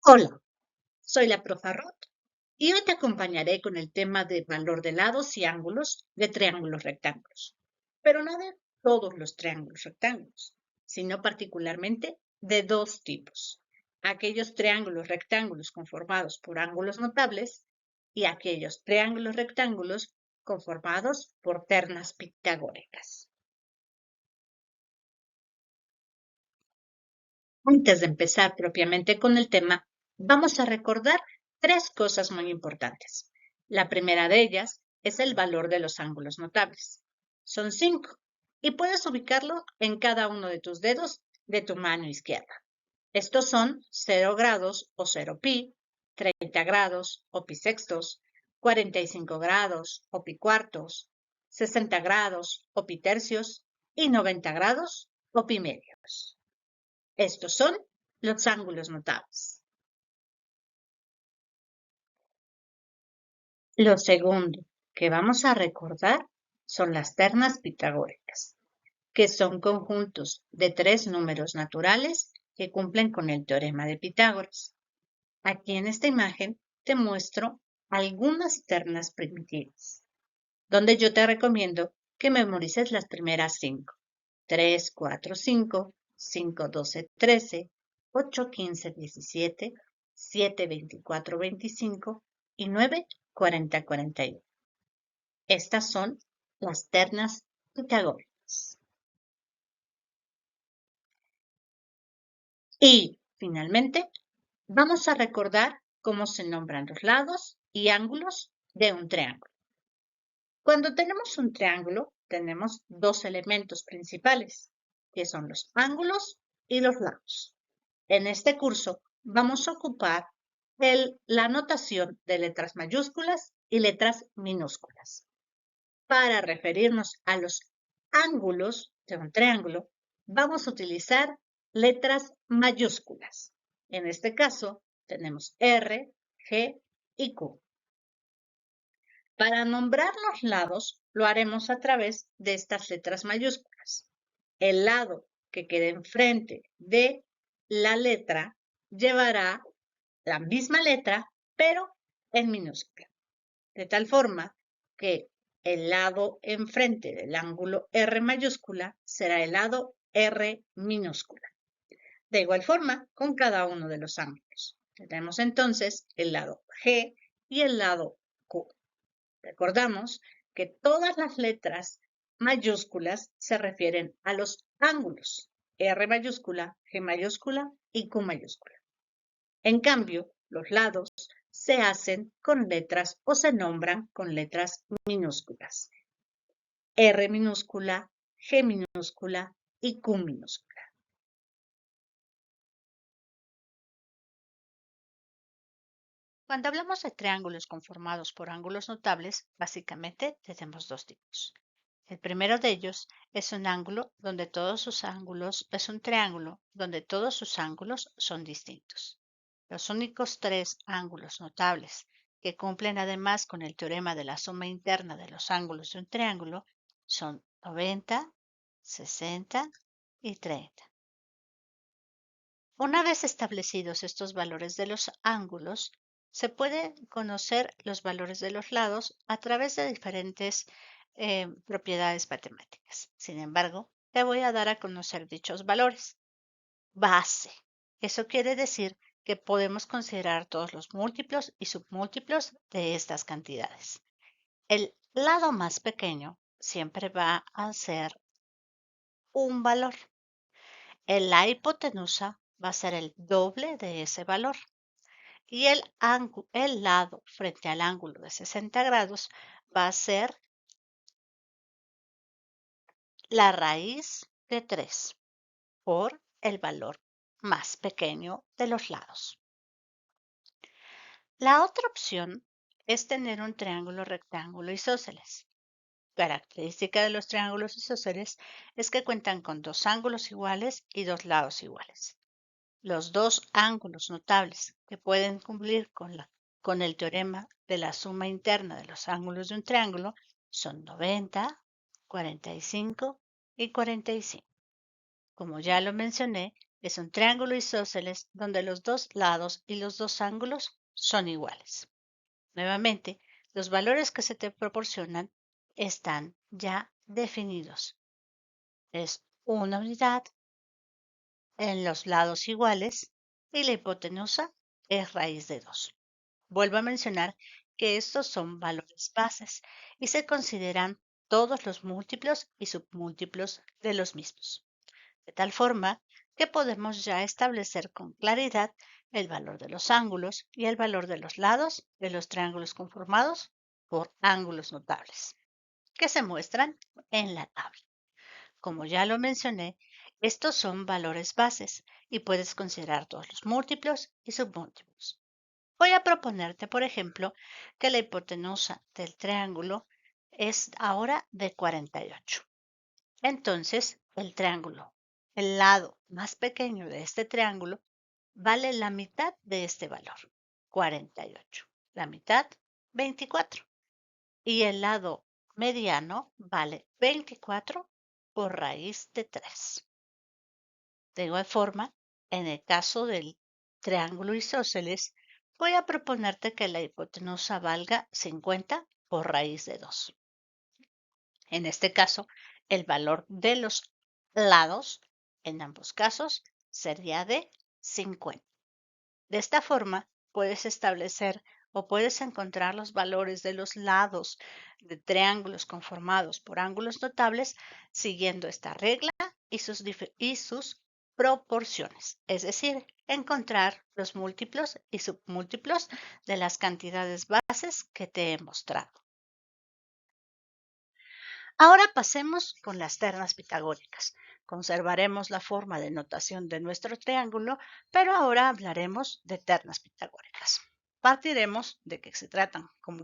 Hola, soy la profa Ruth y hoy te acompañaré con el tema de valor de lados y ángulos de triángulos rectángulos, pero no de todos los triángulos rectángulos, sino particularmente de dos tipos: aquellos triángulos rectángulos conformados por ángulos notables y aquellos triángulos rectángulos conformados por ternas pitagóricas. Antes de empezar propiamente con el tema, vamos a recordar tres cosas muy importantes. La primera de ellas es el valor de los ángulos notables. Son 5 y puedes ubicarlo en cada uno de tus dedos de tu mano izquierda. Estos son 0 grados o 0 pi, 30 grados o pi sextos, 45 grados o pi cuartos, 60 grados o pi tercios y 90 grados o pi medios. Estos son los ángulos notables. Lo segundo que vamos a recordar son las ternas pitagóricas, que son conjuntos de tres números naturales que cumplen con el teorema de Pitágoras. Aquí en esta imagen te muestro algunas ternas primitivas, donde yo te recomiendo que memorices las primeras 5. 3, 4, 5, 5, 12, 13, 8, 15, 17, 7, 24, 25 y 9, 40, 41. Estas son las ternas pitagóricas. Y, finalmente, vamos a recordar cómo se nombran los lados y ángulos de un triángulo. Cuando tenemos un triángulo, tenemos dos elementos principales, que son los ángulos y los lados. En este curso vamos a ocupar la notación de letras mayúsculas y letras minúsculas. Para referirnos a los ángulos de un triángulo, vamos a utilizar letras mayúsculas. En este caso, tenemos R, G y Q. Para nombrar los lados, lo haremos a través de estas letras mayúsculas. El lado que quede enfrente de la letra llevará la misma letra, pero en minúscula. De tal forma que el lado enfrente del ángulo R mayúscula será el lado R minúscula. De igual forma, con cada uno de los ángulos. Tenemos entonces el lado G y el lado Q. Recordamos que todas las letras mayúsculas se refieren a los ángulos: R mayúscula, G mayúscula y Q mayúscula. En cambio, los lados se hacen con letras o se nombran con letras minúsculas: R minúscula, G minúscula y Q minúscula. Cuando hablamos de triángulos conformados por ángulos notables, básicamente tenemos dos tipos. El primero de ellos es un triángulo donde todos sus ángulos son distintos. Los únicos tres ángulos notables que cumplen además con el teorema de la suma interna de los ángulos de un triángulo son 90, 60 y 30. Una vez establecidos estos valores de los ángulos, se pueden conocer los valores de los lados a través de diferentes propiedades matemáticas. Sin embargo, te voy a dar a conocer dichos valores. Base. Eso quiere decir que podemos considerar todos los múltiplos y submúltiplos de estas cantidades. El lado más pequeño siempre va a ser un valor. La hipotenusa va a ser el doble de ese valor. Y el lado frente al ángulo de 60 grados va a ser la raíz de 3 por el valor más pequeño de los lados. La otra opción es tener un triángulo rectángulo isósceles. Característica de los triángulos isósceles es que cuentan con dos ángulos iguales y dos lados iguales. Los dos ángulos notables que pueden cumplir con el teorema de la suma interna de los ángulos de un triángulo son 90, 45 y 45. Como ya lo mencioné, Es un triángulo isósceles donde los dos lados y los dos ángulos son iguales. Nuevamente, los valores que se te proporcionan están ya definidos. Es una unidad en los lados iguales y la hipotenusa es raíz de 2. Vuelvo a mencionar que estos son valores bases y se consideran todos los múltiplos y submúltiplos de los mismos, de tal forma que podemos ya establecer con claridad el valor de los ángulos y el valor de los lados de los triángulos conformados por ángulos notables, que se muestran en la tabla. Como ya lo mencioné, estos son valores bases y puedes considerar todos los múltiplos y submúltiplos. Voy a proponerte, por ejemplo, que la hipotenusa del triángulo es ahora de 48. Entonces, el lado más pequeño de este triángulo, vale la mitad de este valor, 48. La mitad, 24. Y el lado mediano vale 24 por raíz de 3. De igual forma, en el caso del triángulo isósceles, voy a proponerte que la hipotenusa valga 50 por raíz de 2. En este caso, el valor de los lados, en ambos casos, sería de 50. De esta forma, puedes establecer o puedes encontrar los valores de los lados de triángulos conformados por ángulos notables siguiendo esta regla y sus proporciones, es decir, encontrar los múltiplos y submúltiplos de las cantidades bases que te he mostrado. Ahora pasemos con las ternas pitagóricas. Conservaremos la forma de notación de nuestro triángulo, pero ahora hablaremos de ternas pitagóricas. Partiremos de que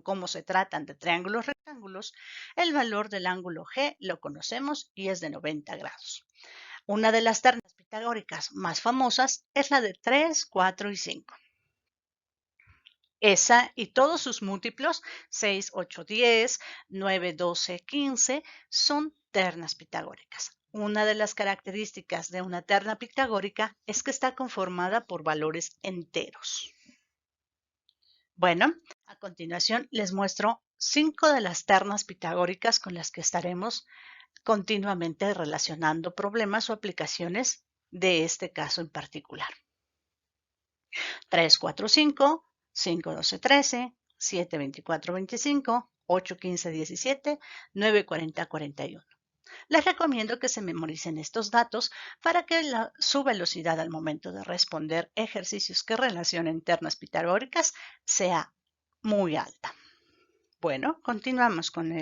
como se tratan de triángulos rectángulos, el valor del ángulo G lo conocemos y es de 90 grados. Una de las ternas pitagóricas más famosas es la de 3, 4 y 5. Esa y todos sus múltiplos, 6, 8, 10, 9, 12, 15, son ternas pitagóricas. Una de las características de una terna pitagórica es que está conformada por valores enteros. Bueno, a continuación les muestro 5 de las ternas pitagóricas con las que estaremos continuamente relacionando problemas o aplicaciones de este caso en particular. 3, 4, 5, 5, 12, 13, 7, 24, 25, 8, 15, 17, 9, 40, 41. Les recomiendo que se memoricen estos datos para que su velocidad al momento de responder ejercicios que relacionen ternas pitagóricas sea muy alta. Bueno, continuamos con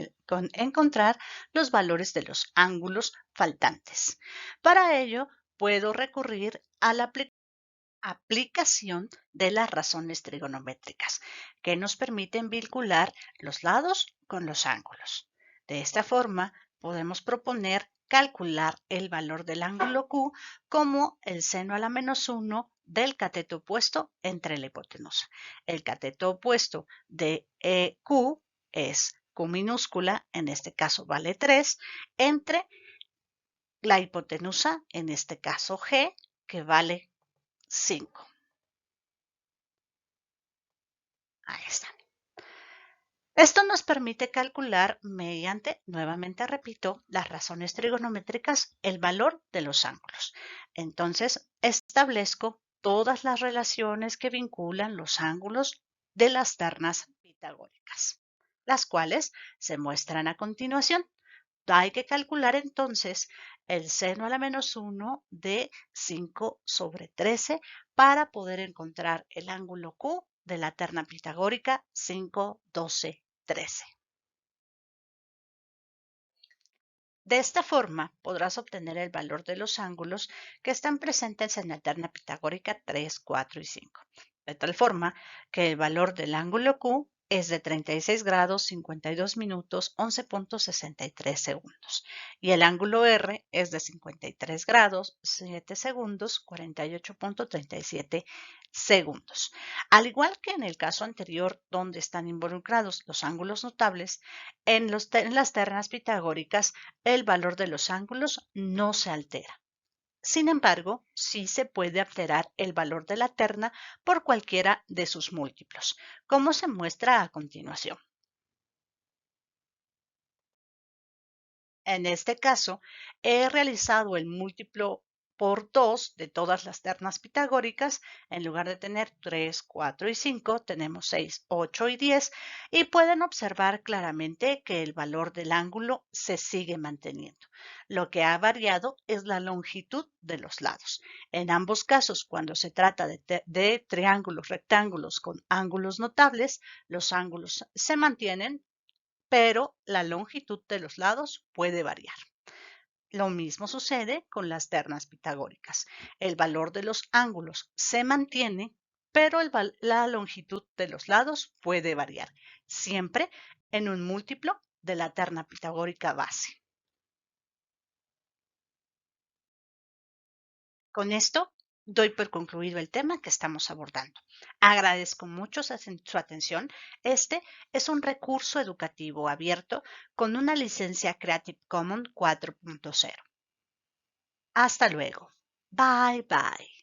encontrar los valores de los ángulos faltantes. Para ello, puedo recurrir a la aplicación de las razones trigonométricas, que nos permiten vincular los lados con los ángulos. De esta forma, podemos proponer calcular el valor del ángulo Q como el seno a la menos 1 del cateto opuesto entre la hipotenusa. El cateto opuesto de Q es Q minúscula, en este caso vale 3, entre la hipotenusa, en este caso G, que vale 5. Ahí está. Esto nos permite calcular mediante, nuevamente repito, las razones trigonométricas, el valor de los ángulos. Entonces, establezco todas las relaciones que vinculan los ángulos de las ternas pitagóricas, las cuales se muestran a continuación. Hay que calcular entonces el seno a la menos 1 de 5 sobre 13 para poder encontrar el ángulo Q de la terna pitagórica 5, 12, 13. De esta forma podrás obtener el valor de los ángulos que están presentes en la terna pitagórica 3, 4 y 5, de tal forma que el valor del ángulo Q es de 36 grados 52 minutos 11.63 segundos y el ángulo R es de 53 grados 7 segundos 48.37 segundos. Al igual que en el caso anterior donde están involucrados los ángulos notables, en las ternas pitagóricas el valor de los ángulos no se altera. Sin embargo, sí se puede alterar el valor de la terna por cualquiera de sus múltiplos, como se muestra a continuación. En este caso, he realizado el múltiplo por 2 de todas las ternas pitagóricas. En lugar de tener 3, 4 y 5, tenemos 6, 8 y 10, y pueden observar claramente que el valor del ángulo se sigue manteniendo. Lo que ha variado es la longitud de los lados. En ambos casos, cuando se trata de triángulos rectángulos con ángulos notables, los ángulos se mantienen, pero la longitud de los lados puede variar. Lo mismo sucede con las ternas pitagóricas. El valor de los ángulos se mantiene, pero la longitud de los lados puede variar, siempre en un múltiplo de la terna pitagórica base. Con esto doy por concluido el tema que estamos abordando. Agradezco mucho su atención. Este es un recurso educativo abierto con una licencia Creative Commons 4.0. Hasta luego. Bye bye.